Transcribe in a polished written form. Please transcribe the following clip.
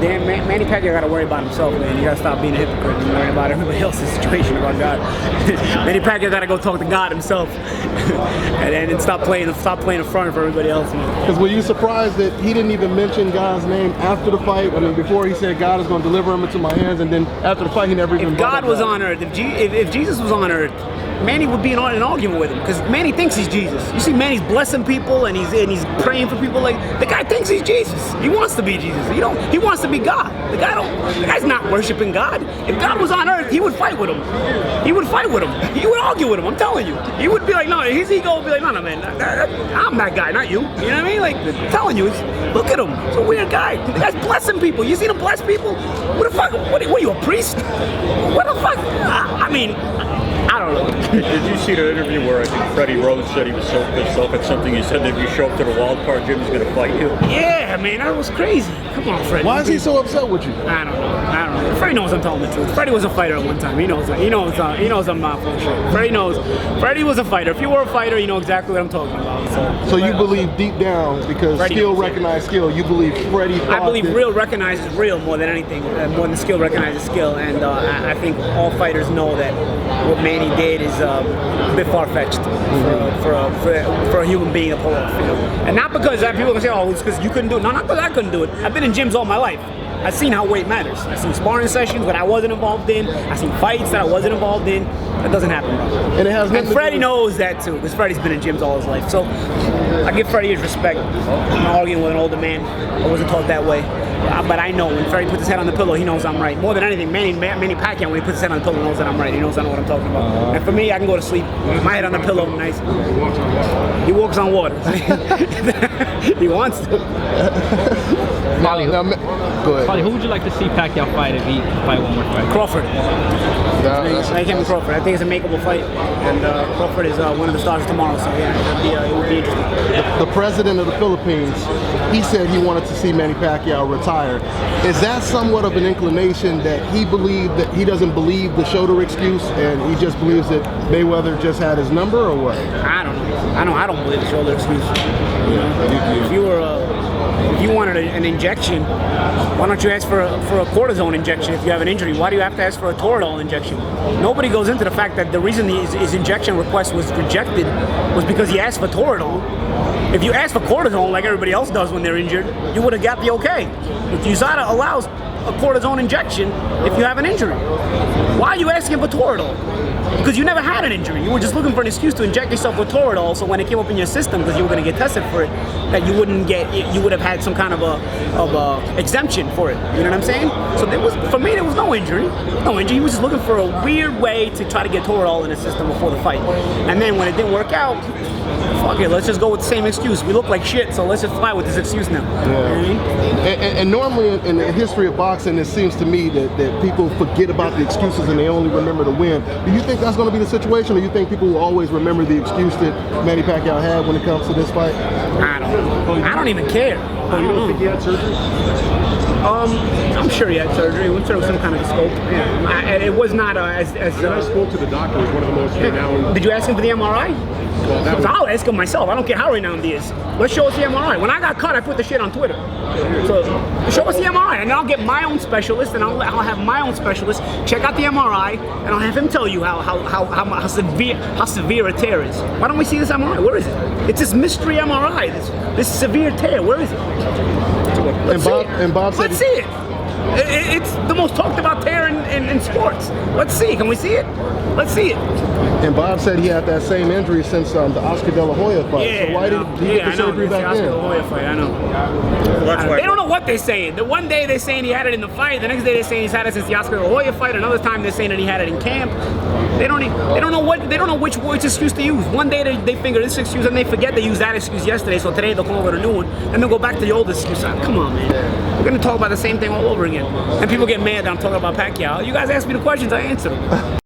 Manny Pacquiao got to worry about himself, man. You got to stop being a hypocrite and worrying about everybody else's situation about God. Manny Pacquiao got to go talk to God himself, and stop playing in front of everybody else, man. Because were you surprised that he didn't even mention God's name after the fight? I mean, before he said God is going to deliver him into my hands, and then after the fight he never even. If God was on earth, if Jesus was on earth, Manny would be in an argument with him, because Manny thinks he's Jesus. You see, Manny's blessing people and he's praying for people. Like, the guy thinks he's Jesus. He wants to be Jesus. He wants to be God. The guy's not worshiping God. If God was on earth, he would fight with him. He would fight with him. He would argue with him. I'm telling you. He would be like, no, his ego would be like, no, man, I'm that guy, not you. You know what I mean? Like, I'm telling you, look at him. He's a weird guy. The guy's blessing people. You seen him bless people? What the fuck? What are you, a priest? What the fuck? I mean, I don't know. Did you see the interview where I think Freddie Roach said he was so pissed off at something? He said that if you show up to the wild card gym, he's going to fight you. Yeah, man, that was crazy. Come on, Freddie. Why is he so upset with you? I don't know. Freddie knows I'm telling the truth. Freddie was a fighter at one time. He knows I'm not full of shit. Freddie knows. Freddie was a fighter. If you were a fighter, you know exactly what I'm talking about. So you believe deep down, because Freddie skill recognizes skill, you believe Freddie thought I believe real recognizes real more than anything, more than skill recognizes skill, and I think all fighters know that what Manny did is a bit far-fetched for a human being to pull off. You know? And not because people can say, oh, it's because you couldn't do it. No, not because I couldn't do it. I've been in gyms all my life. I've seen how weight matters. I've seen sparring sessions that I wasn't involved in. I've seen fights that I wasn't involved in. That doesn't happen, bro. And it has nothing And Freddie knows that too, because Freddie's been in gyms all his life. So I give Freddie his respect. I'm arguing with an older man. I wasn't taught that way. But I know when Freddie puts his head on the pillow, he knows I'm right. More than anything, Manny Pacquiao, when he puts his head on the pillow, knows that I'm right. He knows I know what I'm talking about. And for me, I can go to sleep. My head on the pillow, nice. He walks on water. He wants to. Paulie, go ahead. Paulie, who would you like to see Pacquiao fight if he fight one more fight? Crawford. I came with Crawford. I think it's a makeable fight, and Crawford is one of the stars tomorrow. So yeah, it would be interesting. The president of the Philippines, he said he wanted to see Manny Pacquiao retire. Is that somewhat of an inclination that he doesn't believe the shoulder excuse, and he just believes that Mayweather just had his number, or what? I don't know. I don't believe the shoulder excuse. You know, if you wanted an injection, why don't you ask for a cortisone injection if you have an injury? Why do you have to ask for a Toradol injection? Nobody goes into the fact that the reason his injection request was rejected was because he asked for Toradol. If you ask for cortisone like everybody else does when they're injured, you would have got the okay. But USADA allows a cortisone injection if you have an injury. Why are you asking for Toradol? Because you never had an injury. You were just looking for an excuse to inject yourself with Toradol, so when it came up in your system, because you were going to get tested for it, that you would have had some kind of a exemption for it. You know what I'm saying? So for me, there was no injury. No injury. He was just looking for a weird way to try to get Toradol in the system before the fight. And then when it didn't work out, fuck it, let's just go with the same excuse. We look like shit, so let's just fly with this excuse now. Yeah. You know what I mean? And normally in the history of boxing, it seems to me that people forget about the excuses and they only remember the win. Do you think that's going to be the situation, or you think people will always remember the excuse that Manny Pacquiao had when it comes to this fight? I don't even care. You don't think he had surgery? I'm sure he had surgery. I'm sure it was some kind of a scope. Yeah. It was not as When I spoke to the doctor, he was one of the most renowned. Did you ask him for the MRI? Because I'll ask him myself. I don't care how renowned he is. Let's show us the MRI. When I got cut, I put the shit on Twitter. So show us the MRI, and I'll get my own specialist, and I'll have my own specialist check out the MRI, and I'll have him tell you how severe a tear is. Why don't we see this MRI? Where is it? It's this mystery MRI. This severe tear. Where is it? Bob said let's see it. It's the most talked about tear in sports. Let's see. Can we see it? Let's see it. And Bob said he had that same injury since the Oscar De La Hoya fight. Yeah, so why did he get the surgery back then? The Oscar De La Hoya fight, I know. They don't know what they're saying. The one day they're saying he had it in the fight. The next day they're saying he's had it since the Oscar De La Hoya fight. Another time they're saying that he had it in camp. They don't know which excuse to use. One day they figure this excuse and they forget they used that excuse yesterday. So today they'll come over with a new one and they'll go back to the old excuse. Come on, man. We're gonna talk about the same thing all over again. And people get mad that I'm talking about Pacquiao. You guys ask me the questions, I answer them.